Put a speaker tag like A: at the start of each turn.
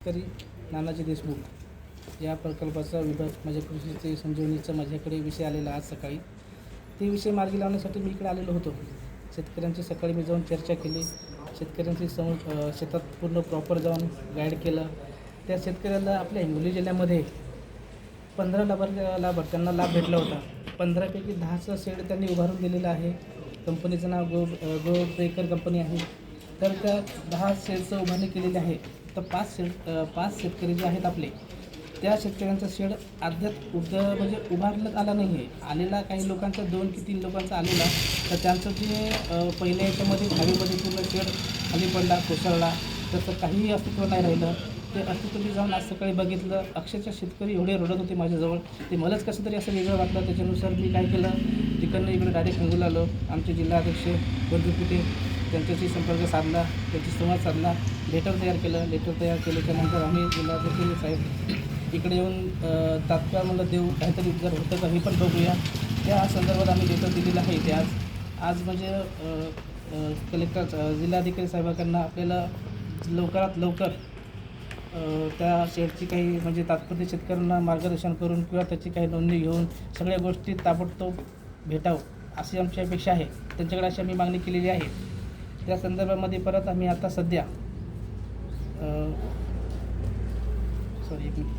A: शेतकरी नानाजी देशमुख या प्रकल्पाचा विभाग माझ्या कृषीचे संजीवनीचा माझ्याकडे विषय आलेला आज सकाळी. ते विषय मार्गी लावण्यासाठी मी इकडे आलेलो होतो. शेतकऱ्यांची सकाळी मी जाऊन चर्चा केली. शेतकऱ्यांची शेतात पूर्ण प्रॉपर जाऊन गाईड केलं. त्या शेतकऱ्याला आपल्या हिंगोली जिल्ह्यामध्ये 15 लाभार्थ्यांना लाभ भेटला होता. 15पैकी 10चं शेड त्यांनी उभारून दिलेलं आहे. कंपनीचं नाव गो ब्रेकर कंपनी आहे. तर त्या 10 शेडचं उभारणी केलेली आहे. तर 5 शेतकरी जे आहेत आपले, त्या शेतकऱ्यांचा शेड अद्याप म्हणजे उभारण्यात आला नाही आहे. आलेला काही लोकांचा 2 की 3 लोकांचा आलेला, तर त्यांचं जे पहिल्या याच्यामध्ये खालीमध्ये पूर्ण शेड खाली पडला, कोसळला, तसं काहीही अस्तित्व नाही राहिलं. ते अस्तित्व मी जाऊन आज सकाळी बघितलं. अक्षरशः शेतकरी एवढे रडत होते माझ्याजवळ. ते मलाच कसं तरी असं वेगळं वाटलं. त्याच्यानुसार मी काय केलं, तिकडनं इकडे डायरेक्ट हिंगोलीला आलो. आमचे जिल्हाध्यक्ष बंधू कुटे त्यांच्याशी संपर्क साधला, त्यांची संवाद साधला, लेटर तयार केल्याच्यानंतर आम्ही जिल्हाधिकारी साहेब इकडे येऊन तात्काळ मला देऊ काहीतरी जर होतं का हे पण बघूया. त्या संदर्भात आम्ही लेटर दिलेलं आहे. ते आज म्हणजे कलेक्टर जिल्हाधिकारी साहेबांना आपल्याला लवकरात लवकर त्या शेडची काही म्हणजे तात्पुरते शेतकऱ्यांना मार्गदर्शन करून किंवा त्याची काही नोंदणी घेऊन सगळ्या गोष्टी ताबडतोब भेटावं अशी आमची अपेक्षा आहे. त्यांच्याकडे अशी आम्ही मागणी केलेली आहे. त्या संदर्भामध्ये परत आम्ही आता सध्या एक मिनिट